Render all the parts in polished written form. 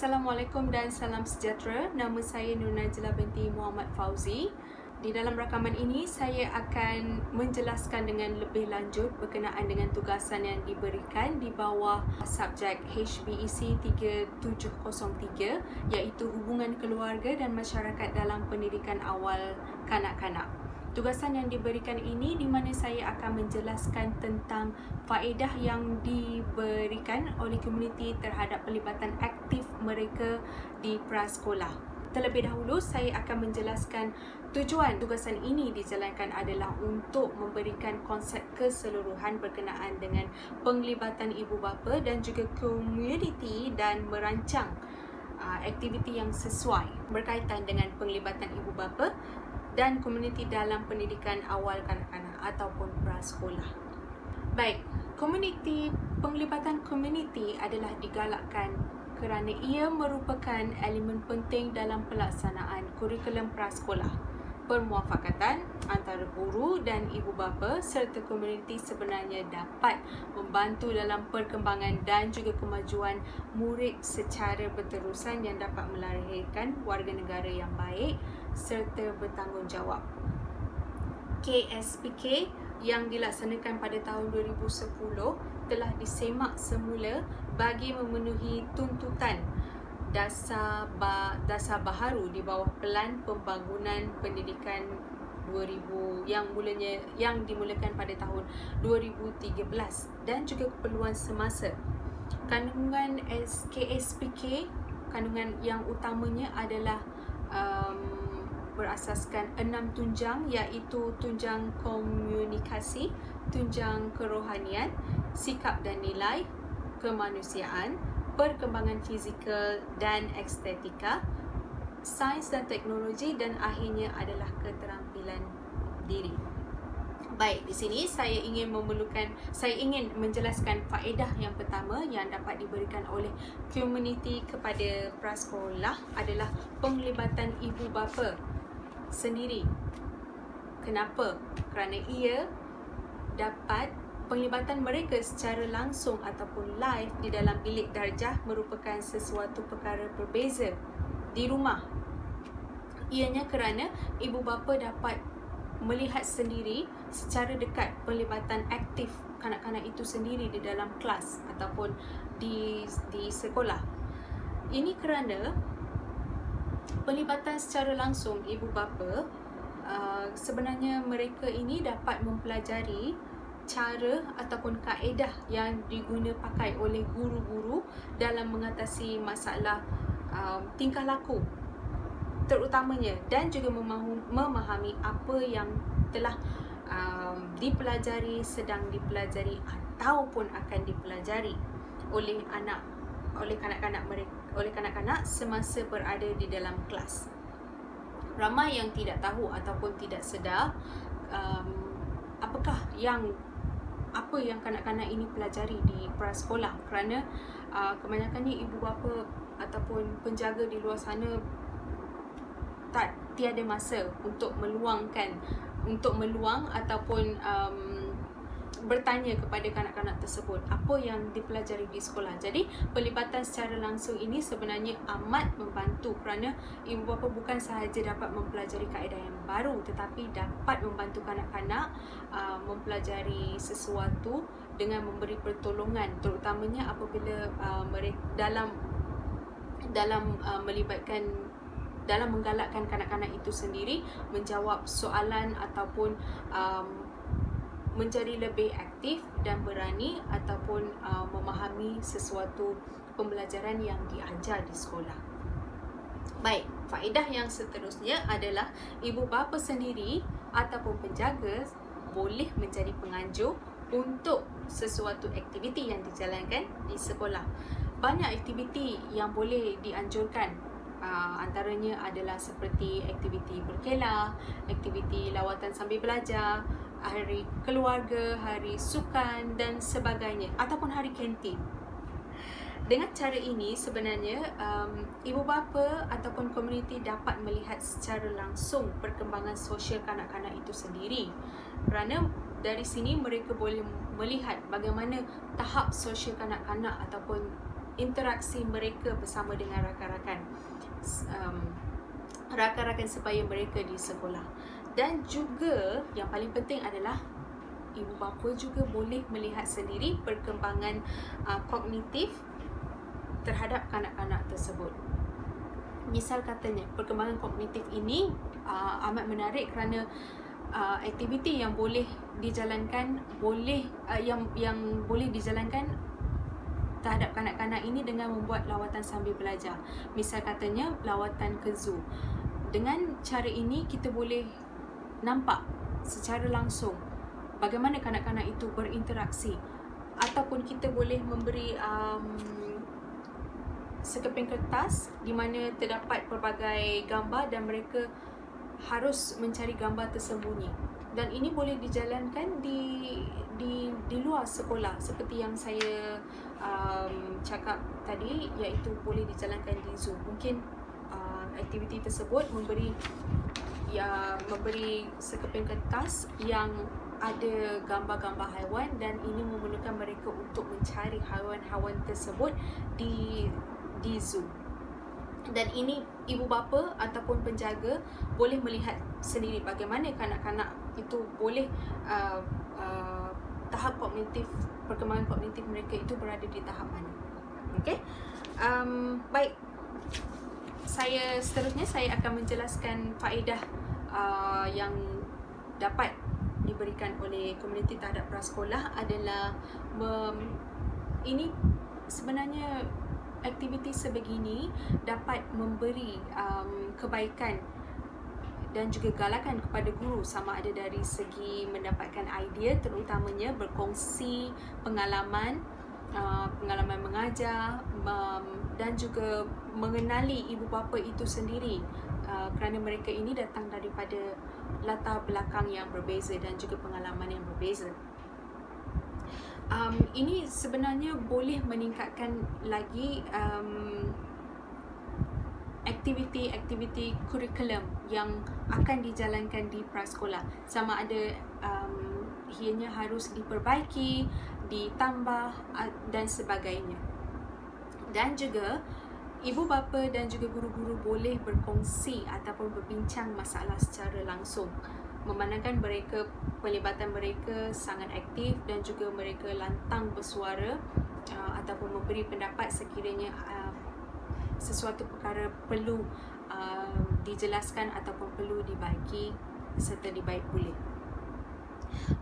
Assalamualaikum dan salam sejahtera. Nama saya Nur Najla binti Muhammad Fauzi. Di dalam rakaman ini, saya akan menjelaskan dengan lebih lanjut berkenaan dengan tugasan yang diberikan di bawah subjek HBEC 3703, iaitu hubungan keluarga dan masyarakat dalam pendidikan awal kanak-kanak. Tugasan yang diberikan ini di mana saya akan menjelaskan tentang faedah yang diberikan oleh komuniti terhadap pelibatan aktif mereka di prasekolah. Terlebih dahulu, saya akan menjelaskan tujuan tugasan ini dijalankan adalah untuk memberikan konsep keseluruhan berkenaan dengan penglibatan ibu bapa dan juga komuniti dan merancang aktiviti yang sesuai berkaitan dengan penglibatan ibu bapa dan komuniti dalam pendidikan awal kanak-kanak ataupun prasekolah. Baik, penglibatan komuniti adalah digalakkan kerana ia merupakan elemen penting dalam pelaksanaan kurikulum prasekolah. Permuafakatan antara guru dan ibu bapa serta komuniti sebenarnya dapat membantu dalam perkembangan dan juga kemajuan murid secara berterusan yang dapat melahirkan warga negara yang baik serta bertanggungjawab. KSPK yang dilaksanakan pada tahun 2010 telah disemak semula bagi memenuhi tuntutan dasar baharu di bawah Pelan Pembangunan Pendidikan 2000 yang dimulakan pada tahun 2013 dan juga keperluan semasa. Kandungan KSPK, kandungan yang utamanya adalah berasaskan 6 tunjang, iaitu tunjang komunikasi, tunjang kerohanian, sikap dan nilai, kemanusiaan, perkembangan fizikal dan estetika, sains dan teknologi, dan akhirnya adalah keterampilan diri. Baik, di sini saya ingin menjelaskan faedah yang pertama yang dapat diberikan oleh komuniti kepada prasekolah adalah penglibatan ibu bapa sendiri. Kenapa? Kerana ia dapat penglibatan mereka secara langsung ataupun live di dalam bilik darjah merupakan sesuatu perkara berbeza di rumah. Ianya kerana ibu bapa dapat melihat sendiri secara dekat penglibatan aktif kanak-kanak itu sendiri di dalam kelas ataupun di sekolah. Ini kerana penglibatan secara langsung ibu bapa sebenarnya mereka ini dapat mempelajari cara ataupun kaedah yang diguna pakai oleh guru-guru dalam mengatasi masalah tingkah laku terutamanya, dan juga memahami apa yang telah dipelajari, sedang dipelajari ataupun akan dipelajari oleh kanak-kanak semasa berada di dalam kelas. Ramai yang tidak tahu ataupun tidak sedar apa yang kanak-kanak ini pelajari di prasekolah, kerana kebanyakannya ibu bapa ataupun penjaga di luar sana tiada masa untuk meluang ataupun bertanya kepada kanak-kanak tersebut apa yang dipelajari di sekolah. Jadi pelibatan secara langsung ini sebenarnya amat membantu kerana ibu bapa bukan sahaja dapat mempelajari kaedah yang baru, tetapi dapat membantu kanak-kanak mempelajari sesuatu dengan memberi pertolongan, terutamanya apabila mereka dalam menggalakkan kanak-kanak itu sendiri menjawab soalan ataupun menjadi lebih aktif dan berani ataupun memahami sesuatu pembelajaran yang diajar di sekolah. Baik, faedah yang seterusnya adalah ibu bapa sendiri ataupun penjaga boleh menjadi penganjur untuk sesuatu aktiviti yang dijalankan di sekolah. Banyak aktiviti yang boleh dianjurkan, antaranya adalah seperti aktiviti berkelah, aktiviti lawatan sambil belajar, hari keluarga, hari sukan dan sebagainya, ataupun hari kantin. Dengan cara ini sebenarnya ibu bapa ataupun komuniti dapat melihat secara langsung perkembangan sosial kanak-kanak itu sendiri, kerana dari sini mereka boleh melihat bagaimana tahap sosial kanak-kanak ataupun interaksi mereka bersama dengan rakan-rakan sebaya mereka di sekolah. Dan juga yang paling penting adalah ibu bapa juga boleh melihat sendiri perkembangan kognitif terhadap kanak-kanak tersebut. Misal katanya, perkembangan kognitif ini amat menarik kerana aktiviti yang boleh dijalankan yang boleh dijalankan terhadap kanak-kanak ini dengan membuat lawatan sambil belajar. Misal katanya lawatan ke zoo. Dengan cara ini kita boleh nampak secara langsung bagaimana kanak-kanak itu berinteraksi, ataupun kita boleh memberi sekeping kertas di mana terdapat pelbagai gambar dan mereka harus mencari gambar tersembunyi. Dan ini boleh dijalankan di luar sekolah seperti yang saya cakap tadi, iaitu boleh dijalankan di zoo. Mungkin aktiviti tersebut memberi sekeping kertas yang ada gambar-gambar haiwan, dan ini memudahkan mereka untuk mencari haiwan-haiwan tersebut di zoo. Dan ini ibu bapa ataupun penjaga boleh melihat sendiri bagaimana kanak-kanak itu boleh tahap kognitif, perkembangan kognitif mereka itu berada di tahap mana. Okey. Baik. Seterusnya saya akan menjelaskan faedah yang dapat diberikan oleh komuniti terhadap prasekolah adalah ini sebenarnya aktiviti sebegini dapat memberi kebaikan dan juga galakan kepada guru, sama ada dari segi mendapatkan idea, terutamanya berkongsi pengalaman mengajar, dan juga mengenali ibu bapa itu sendiri, kerana mereka ini datang daripada latar belakang yang berbeza dan juga pengalaman yang berbeza. Ini sebenarnya boleh meningkatkan lagi aktiviti-aktiviti kurikulum yang akan dijalankan di prasekolah, sama ada ianya harus diperbaiki, ditambah dan sebagainya. Dan juga ibu bapa dan juga guru-guru boleh berkongsi ataupun berbincang masalah secara langsung, memandangkan pelibatan mereka sangat aktif dan juga mereka lantang bersuara ataupun memberi pendapat sekiranya sesuatu perkara perlu dijelaskan ataupun perlu dibaiki serta dibaik pulih.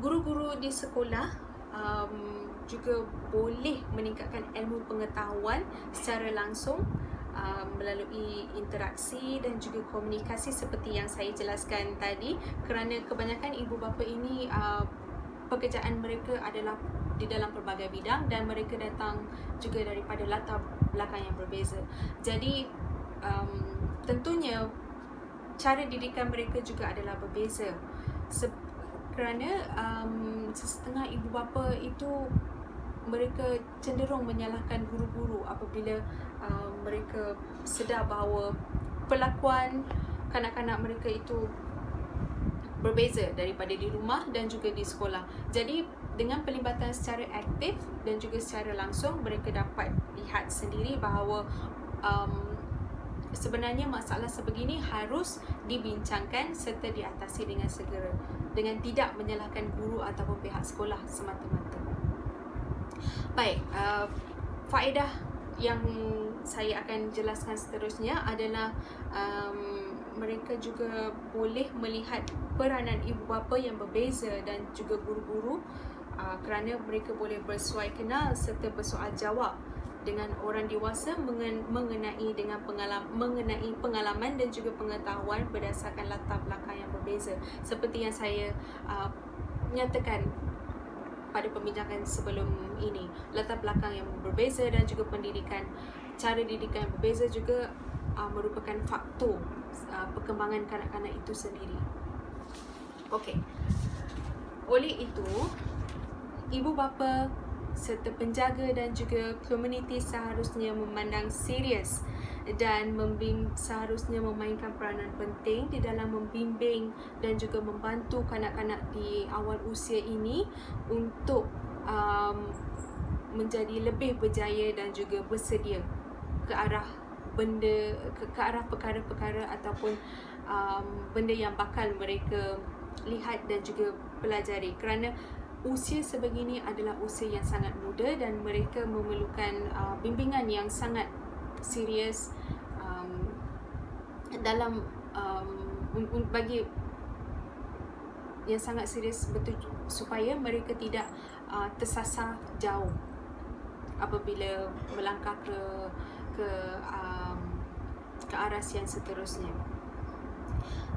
Guru-guru di sekolah juga boleh meningkatkan ilmu pengetahuan secara langsung melalui interaksi dan juga komunikasi seperti yang saya jelaskan tadi, kerana kebanyakan ibu bapa ini pekerjaan mereka adalah di dalam pelbagai bidang dan mereka datang juga daripada latar belakang yang berbeza. Jadi tentunya cara didikan mereka juga adalah berbeza, kerana setengah ibu bapa itu mereka cenderung menyalahkan guru-guru apabila mereka sedar bahawa perlakuan kanak-kanak mereka itu berbeza daripada di rumah dan juga di sekolah. Jadi dengan pelibatan secara aktif dan juga secara langsung, mereka dapat lihat sendiri bahawa sebenarnya masalah sebegini harus dibincangkan serta diatasi dengan segera, dengan tidak menyalahkan guru ataupun pihak sekolah semata-mata. Baik, faedah yang saya akan jelaskan seterusnya adalah mereka juga boleh melihat peranan ibu bapa yang berbeza dan juga guru-guru, kerana mereka boleh bersuai kenal serta bersoal jawab dengan orang dewasa mengenai pengalaman dan juga pengetahuan berdasarkan latar belakang yang berbeza, seperti yang saya nyatakan pada pembincangan sebelum ini. Latar belakang yang berbeza dan juga cara didikan yang berbeza juga merupakan faktor perkembangan kanak-kanak itu sendiri. Okey. Oleh itu, ibu bapa serta penjaga dan juga komuniti seharusnya memandang serius dan seharusnya memainkan peranan penting di dalam membimbing dan juga membantu kanak-kanak di awal usia ini untuk menjadi lebih berjaya dan juga bersedia ke arah ke arah perkara-perkara ataupun benda yang bakal mereka lihat dan juga pelajari, kerana usia sebegini adalah usia yang sangat muda dan mereka memerlukan bimbingan yang sangat serius dalam bagi yang sangat serius betul, supaya mereka tidak tersasar jauh apabila melangkah ke arah yang seterusnya.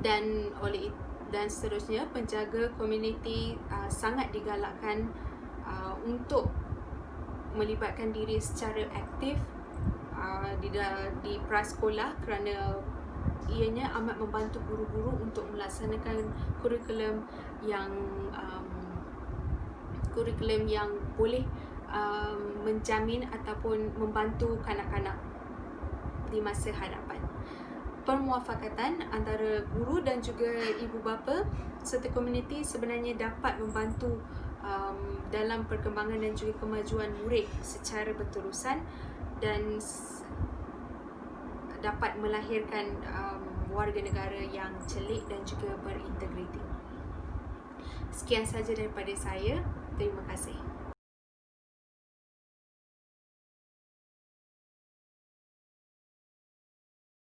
Dan seterusnya, penjaga komuniti sangat digalakkan untuk melibatkan diri secara aktif di prasekolah, kerana ianya amat membantu guru-guru untuk melaksanakan kurikulum yang boleh menjamin ataupun membantu kanak-kanak di masa hadapan. Permuafakatan antara guru dan juga ibu bapa serta komuniti sebenarnya dapat membantu dalam perkembangan dan juga kemajuan murid secara berterusan dan dapat melahirkan warga negara yang celik dan juga berintegriti. Sekian saja daripada saya. Terima kasih.